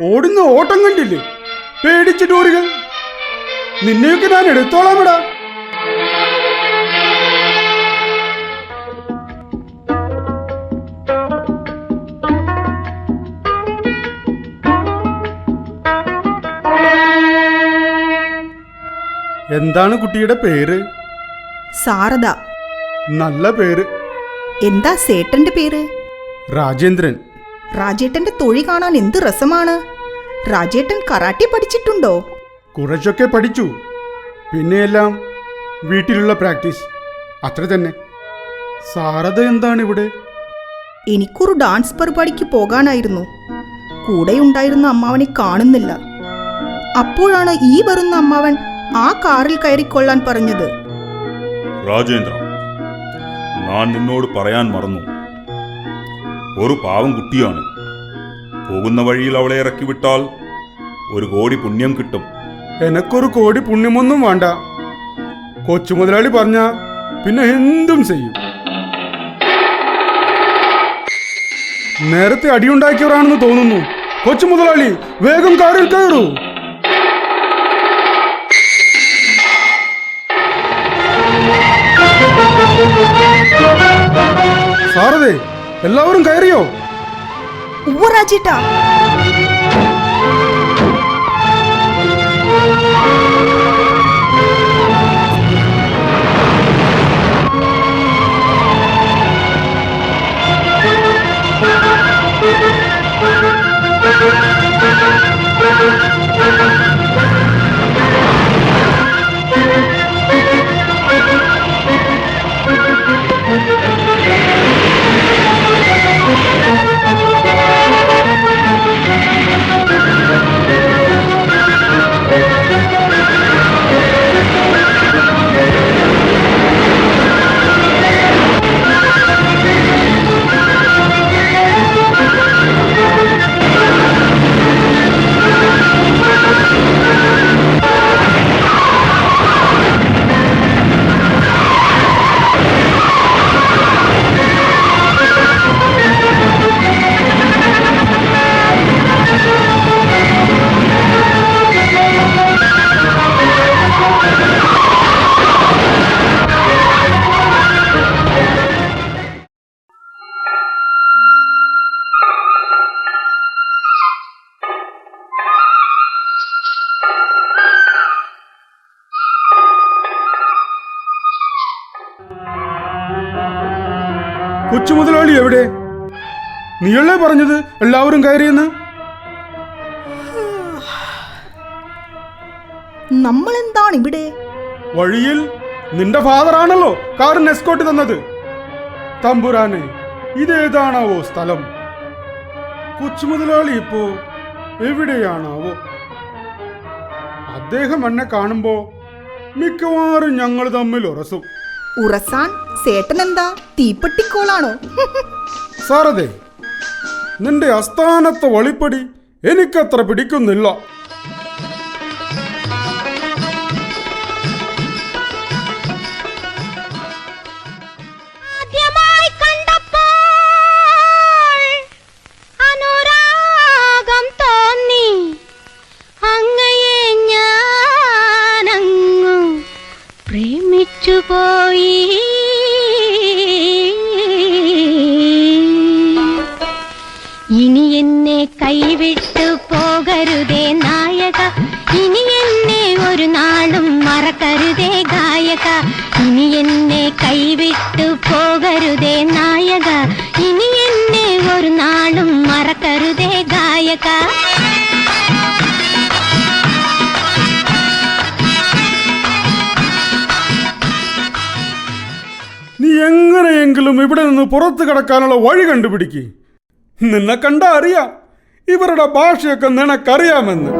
ഓടുന്ന ഓട്ടം കണ്ടില്ലേ? പേടിച്ച ടൂറികൾ. നിന്നെയൊക്കെ ഞാൻ എടുത്തോളാമടാ. എന്താണ് കുട്ടിയുടെ പേര്? സാരദ. നല്ല പേര്. എന്താ സേട്ടന്റെ പേര്? രാജേന്ദ്രൻ. രാജേട്ടന്റെ തൊഴി കാണാൻ എന്ത് രസമാണ്. രാജേട്ടൻ കരാട്ടെ പഠിച്ചിട്ടുണ്ടോ? കുറച്ചൊക്കെ പഠിച്ചു. പിന്നെയെല്ലാം വീട്ടിലുള്ള പ്രാക്ടീസ്, അത്ര തന്നെ. സാരദ എന്താണ് ഇവിടെ? എനിക്കൊരു ഡാൻസ് പരിപാടിക്ക് പോകാനായിരുന്നു. കൂടെയുണ്ടായിരുന്ന അമ്മാവനെ കാണുന്നില്ല. അപ്പോഴാണ് ഈ വരുന്ന അമ്മാവൻ ആ കാറിൽ കയറിക്കൊള്ളാൻ പറഞ്ഞത്. രാജേന്ദ്ര, ഞാൻ നിന്നോട് പറയാൻ മറന്നു. ഒരു പാവം കുട്ടിയാണ്. പോകുന്ന വഴിയിൽ അവളെ ഇറക്കി വിട്ടാൽ 1 കോടി പുണ്യം കിട്ടും. എനക്കൊരു കോടി പുണ്യമൊന്നും വേണ്ട. കൊച്ചു മുതലാളി പറഞ്ഞ പിന്നെ എന്തും ചെയ്യും. നേരത്തെ അടിയുണ്ടാക്കിയവരാണെന്ന് തോന്നുന്നു. കൊച്ചു മുതലാളി, വേഗം കാറിൽ കയറൂ. സാറേ, എല്ലാവരും കയറിയോ? രാജേട്ടാ. കൊച്ചു മുതലാളി എവിടെ? നീയല്ലേ പറഞ്ഞത് എല്ലാവരും കയറിയെന്ന്? നമ്മൾ എന്താണ് ഇവിടെ? വഴിയിൽ നിന്റെ ഫാദറാണല്ലോ കാറിന് എസ്കോട്ട് തന്നത്. തമ്പുരാനെ, ഇതേതാണാവോ സ്ഥലം? കൊച്ചു മുതലാളി ഇപ്പോ എവിടെയാണാവോ? അദ്ദേഹം എന്നെ കാണുമ്പോ മിക്കവാറും ഞങ്ങൾ തമ്മിൽ ഉറസും. ഉറസാൻ സേട്ടനെന്താ തീപ്പെട്ടിക്കോളാണോ? സാറതെ, നിന്റെ അസ്ഥാനത്തെ വളിപ്പടി എനിക്കത്ര പിടിക്കുന്നില്ല. പോയി ഇനി എന്നെ കൈവിട്ടു പോകരുതേ നായക, ഇനി എന്നെ ഒരു നാളും മറക്കരുതേ ഗായക. ഇനി എന്നെ കൈവിട്ടു പോകരുതേ നായക, ഇനി എന്നെ ഒരു നാളും മറക്കരുതേ ഗായക. നീ എങ്ങനെയെങ്കിലും ഇവിടെ നിന്ന് പുറത്തു കടക്കാനുള്ള വഴി കണ്ടുപിടിക്ക്. നിന്നെ കണ്ടാ അറിയാം ഇവരുടെ ഭാഷയൊക്കെ നിനക്കറിയാമെന്ന്.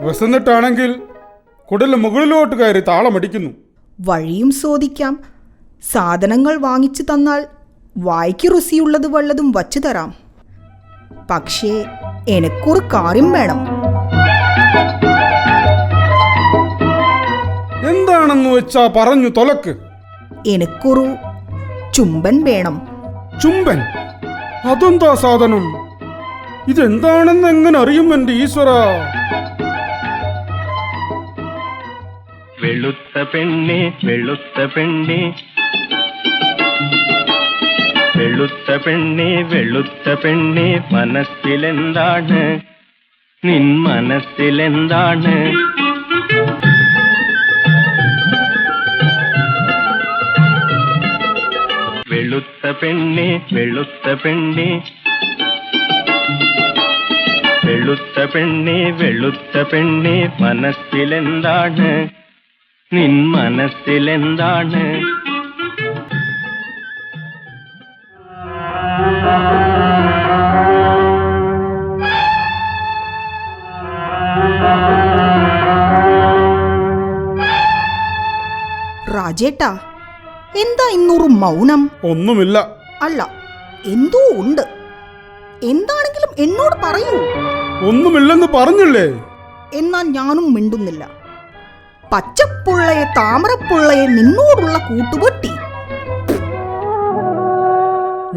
വിശന്നിട്ടാണെങ്കിൽ കുടല് മുകളിലോട്ട് കയറി താളമടിക്കുന്നു. വഴിയും ചോദിക്കാം. സാധനങ്ങൾ വാങ്ങിച്ചു തന്നാൽ വായിക്ക് രുചിയുള്ളത് വല്ലതും വച്ചു തരാം. പക്ഷേ എനക്കൊരു കാര്യം വേണം. എന്താണെന്ന് വെച്ചാ പറഞ്ഞു തൊലക്ക്. എനിക്കൊരു ചുംബൻ വേണം. ചുംബൻ? അതെന്താ സാധനം? ഇതെന്താണെന്ന് എങ്ങനെ അറിയും എന്റെ ഈശ്വര? വെളുത്ത പെണ്ണെ വെളുത്ത പെണ്ണെ വെളുത്ത പെണ്ണെ വെളുത്ത പെണ്ണെ, മനസ്സിലെന്താണ് നിൻ മനസ്സിലെന്താണ്? വെളുത്ത പെണ്ണെ വെളുത്ത പെണ്ണെ വെളുത്ത പെണ്ണെ വെളുത്ത പെണ്ണെ, മനസ്സിലെന്താണ് നിൻ മനസ്സിലെന്താണ്? രാജേട്ടാ, എന്താ ഇന്നൊരു മൗനം? ഒന്നുമില്ല. അല്ല, എന്തോ ഉണ്ട്. എന്താണെങ്കിലും എന്നോട് പറയൂ. ഒന്നുമില്ലെന്ന് പറഞ്ഞില്ലേ? എന്നാ ഞാനും മിണ്ടുന്നില്ല. പച്ചപ്പുള്ളയെ താമരപ്പുള്ളയെ നിന്നോടുള്ള കൂട്ടുപൊട്ടി.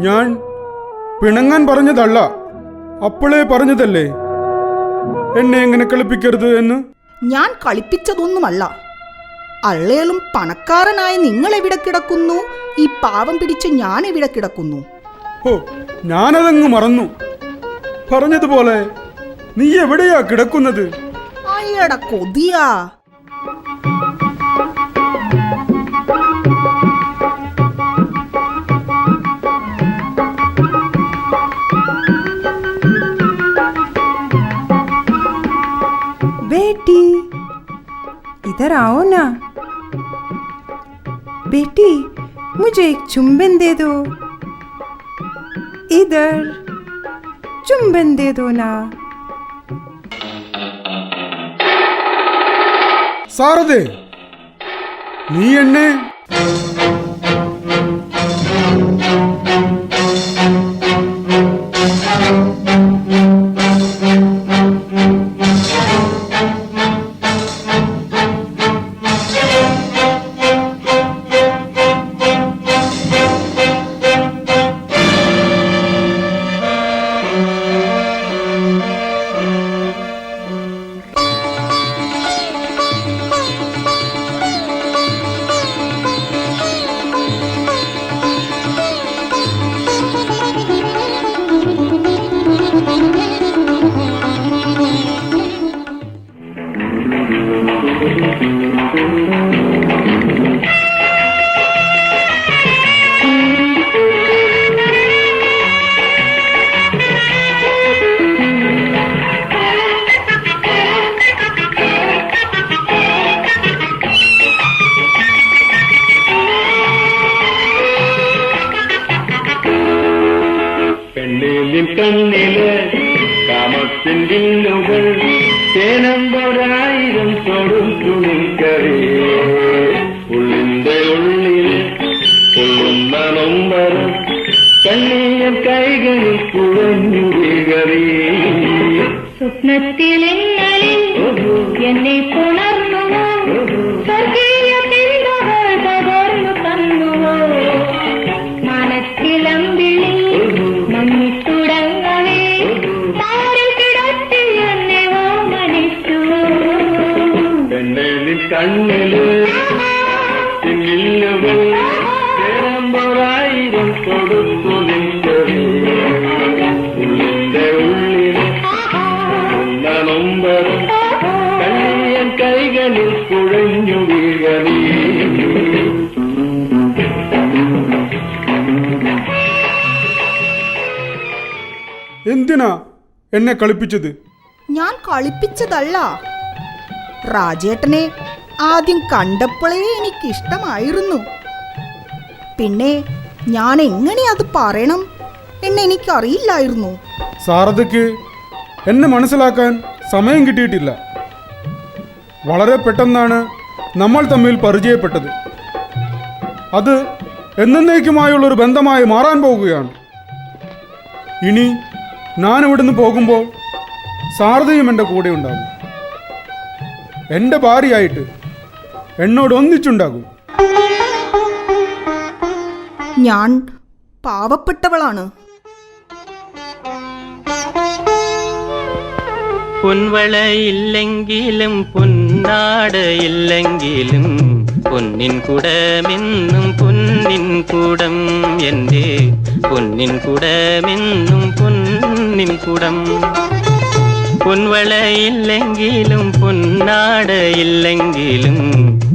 ഞാൻ പിണങ്ങാൻ പറഞ്ഞതല്ല, അപ്പോളേ പറഞ്ഞതല്ലേ എന്നെ എങ്ങനെ കളിപ്പിക്കരുത് എന്ന്. ഞാൻ കളിപ്പിച്ചതൊന്നുമല്ല. അള്ളേലും പണക്കാരനായ നിങ്ങൾ എവിടെ കിടക്കുന്നു? ഈ പാവം പിടിച്ച ഞാൻ എവിടെ കിടക്കുന്നു? ഓ, ഞാനതങ്ങ് മറന്നു. പറഞ്ഞതുപോലെ നീ എവിടെയാ കിടക്കുന്നത്? അയ്യട കൊതിയാ. आओ ना। बेटी मुझे एक चुंबन दे दो, इधर चुंबन दे दो ना। സാരദേ, നീ എന്നെ കണ്ണില് കാമത്തിൻ വില്ലുകൾ തേനമ്പൊരായിരം തൊടും തുണിക്കറി ഉള്ളിന്റെ ഉള്ളില് കൊള്ളുന്ന നൊമ്പരം കണ്ണീർ കൈകളിൽ കുഴഞ്ഞു വീകറി സ്വപ്നത്തിലെന്നലിൽ എന്നെ പുണർന്നുവോ സ്വർഗീയ ചിന്തകൾ പകർന്നു തന്നുവോ മനത്തിലമ്പിളി മങ്ങിത്തുടങ്ങവേ താരിൽ കിടത്തി എന്നെ ഓമനിച്ചു പെണ്ണിൽ കണ്ണില് വില്ലുകൾ തേനമ്പൊരായിരം കൊടുത്തു നിൽക്കറി ഉള്ളിന്റെ ഉള്ളിൽ നൊമ്പരം കണ്ണീർ കൈകളിൽ കുഴഞ്ഞു വീകറി എന്തിനാ എന്നെ കളിപ്പിച്ചത്? ഞാൻ കളിപ്പിച്ചതല്ല. രാജേട്ടനെ ആദ്യം കണ്ടപ്പോഴേ എനിക്കിഷ്ടമായിരുന്നു. പിന്നെ ഞാൻ എങ്ങനെ അത് പറയണം എന്നെനിക്കറിയില്ലായിരുന്നു. സാരഥയ്ക്ക് എന്നെ മനസ്സിലാക്കാൻ സമയം കിട്ടിയിട്ടില്ല. വളരെ പെട്ടെന്നാണ് നമ്മൾ തമ്മിൽ പരിചയപ്പെട്ടത്. അത് എന്നേക്കുമായുള്ളൊരു ബന്ധമായി മാറാൻ പോകുകയാണ്. ഇനി ഞാനിവിടുന്ന് പോകുമ്പോൾ സാരഥയും എൻ്റെ കൂടെ ഉണ്ടാകും. എൻ്റെ ഭാര്യയായിട്ട് എന്നോട് ഒന്നിച്ചുണ്ടാകും. ഞാൻ പാവപ്പെട്ടവളാണ്. പൊൻവളയില്ലെങ്കിലും പൊന്നാടയില്ലെങ്കിലും പൊന്നിൻ കുടമെന്നും പൊന്നിൻ കുടം എൻ്റെ പൊന്നിൻ കുടമെന്നും പൊന്നിൻ കുടം പൊൻവളയില്ലെങ്കിലും പൊന്നാടയില്ലെങ്കിലും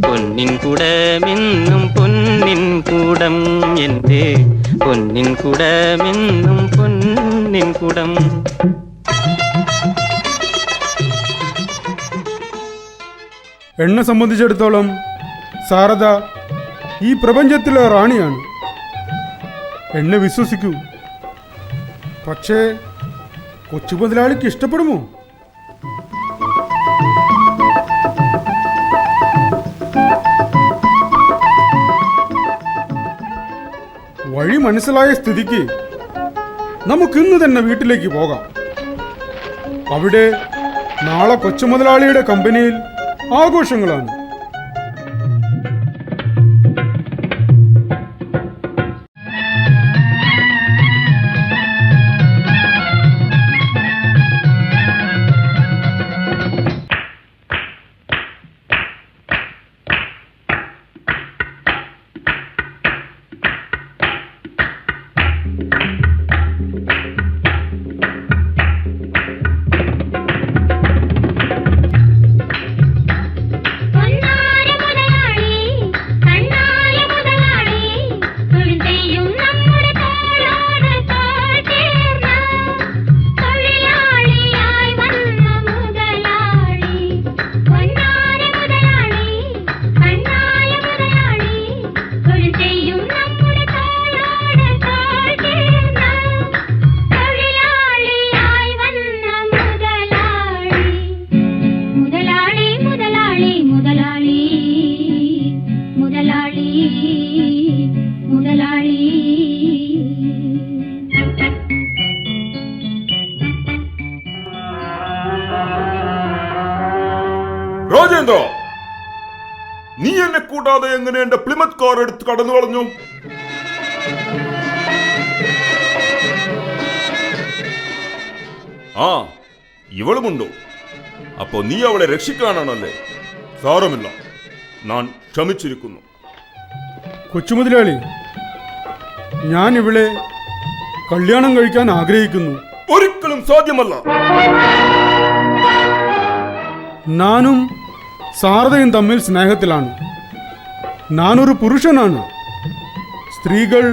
പൊന്നിൻ കുടമെന്നും പൊന്നിൻ കുടം എൻ്റെ പൊന്നിൻ കുടമെന്നും പൊന്നിൻ കുടം എന്നെ സംബന്ധിച്ചിടത്തോളം സാരദ ഈ പ്രപഞ്ചത്തിലെ റാണിയാണ്. എന്നെ വിശ്വസിക്കൂ. പക്ഷേ കൊച്ചു മുതലാളിക്ക് ഇഷ്ടപ്പെടുമോ? വഴി മനസ്സിലായ സ്ഥിതിക്ക് നമുക്കിന്ന് തന്നെ വീട്ടിലേക്ക് പോകാം. അവിടെ നാളെ കൊച്ചു മുതലാളിയുടെ കമ്പനിയിൽ ആഘോഷങ്ങളാണ്. പൊൻ രാജേന്ദ്ര, നീ എന്നെ കൂടാതെ എങ്ങനെ എന്റെ പ്ലിമത്ത് കാർ എടുത്ത് കടന്നു കളഞ്ഞു? ആ, ഇവളുമുണ്ടോ? അപ്പോ നീ അവളെ രക്ഷിക്കാനാണല്ലേ? സാരമില്ല, ഞാൻ ക്ഷമിച്ചിരിക്കുന്നു. കൊച്ചുമുതലാളി, ഞാൻ ഇവളെ കല്യാണം കഴിക്കാൻ ആഗ്രഹിക്കുന്നു. ഒരിക്കലും സാധ്യമല്ല. ഞാനും സാരദയും തമ്മിൽ സ്നേഹത്തിലാണ്. ഞാനൊരു പുരുഷനാണ്. സ്ത്രീകൾ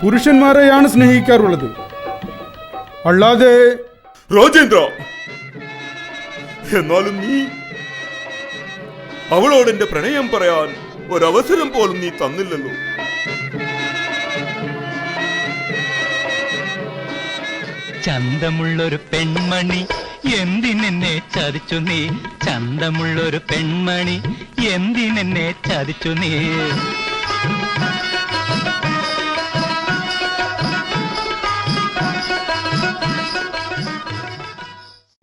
പുരുഷന്മാരെയാണ് സ്നേഹിക്കാറുള്ളത്, അല്ലാതെ... രാജേന്ദ്ര, എന്നാലും നീ അവളോട് എന്റെ പ്രണയം പറയാൻ ഒരവസരം പോലും നീ തന്നില്ലല്ലോ. ചന്തമുള്ളൊരു പെൺമണി എന്തിനെന്നെ ചതിച്ചു നീ? ചന്തമുള്ളൊരു പെൺമണി എന്തിനെന്നെ ചതിച്ചു നീ?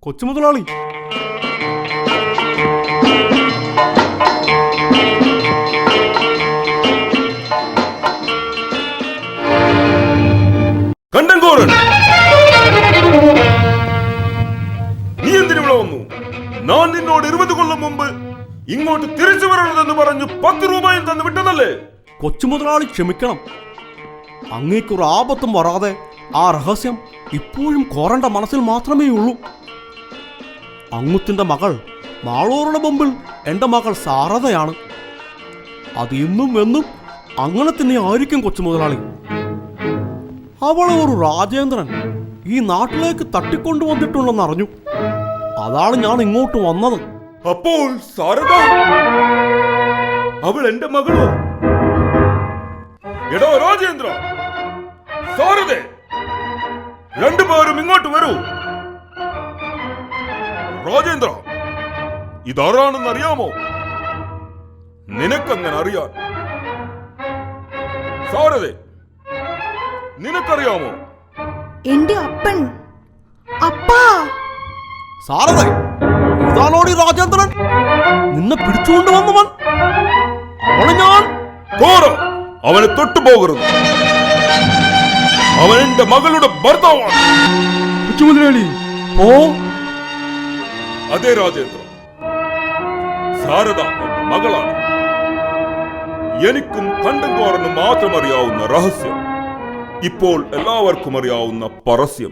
കൊച്ചുമുതലാളി, കണ്ടങ്കോറൻ, നീ എന്തിനിവിടെ വന്നു? ഞാൻ നിന്നോട് 20 കൊല്ലം മുമ്പ് ഇങ്ങോട്ട് തിരിച്ചു വരരുതെന്ന് പറഞ്ഞു 10 രൂപയും തന്നു വിട്ടതല്ലേ? കൊച്ചുമുതലാളി ക്ഷമിക്കണം. അങ്ങേക്കൊരു ആപത്തും വരാതെ ആ രഹസ്യം ഇപ്പോഴും കോറന്റെ മനസ്സിൽ മാത്രമേ ഉള്ളൂ. അങ്ങുത്തിന്റെ മകൾ മാളൂറുടെ മുമ്പിൽ എന്റെ മകൾ സാരദയാണ്. അത് ഇന്നും എന്നും അങ്ങനെ തന്നെ ആയിരിക്കും കൊച്ചുമുതലാളി. അവളെ ഒരു രാജേന്ദ്രൻ ഈ നാട്ടിലേക്ക് തട്ടിക്കൊണ്ടുവന്നിട്ടുണ്ടെന്ന് അറിഞ്ഞു. അതാണ് ഞാൻ ഇങ്ങോട്ട് വന്നത്. അപ്പോൾ സാരദ അവൾ എന്റെ മകളോ? എടോ രാജേന്ദ്ര, സാരദേ, രണ്ടുപേരും ഇങ്ങോട്ട് വരൂ. രാജേന്ദ്ര, ഇതാരാണെന്ന് അറിയാമോ? നിനക്കങ്ങനെ അറിയാൻ. സാരദേ, നിനക്കറിയാമോ? എന്റെ അപ്പൻ. അപ്പാ! സാരദേ, ഇതാണോടി രാജേന്ദ്രൻ? നിന്നെ പിടിച്ചുകൊണ്ട് വന്നവൻ? അവളെ ഞാൻ... കോറ, അവനെ തൊട്ടുപോകരുത്. അവൻ എന്റെ മകളുടെ ഭർത്താവാണ്. കൊച്ചുമുതലാളി, ഓ അതെ രാജേന്ദ്ര, സാരദ എന്റെ മകളാണ്. എനിക്കും കണ്ടങ്കോറനും മാത്രം അറിയാവുന്ന രഹസ്യം ഇപ്പോൾ എല്ലാവർക്കും അറിയാവുന്ന പരസ്യം.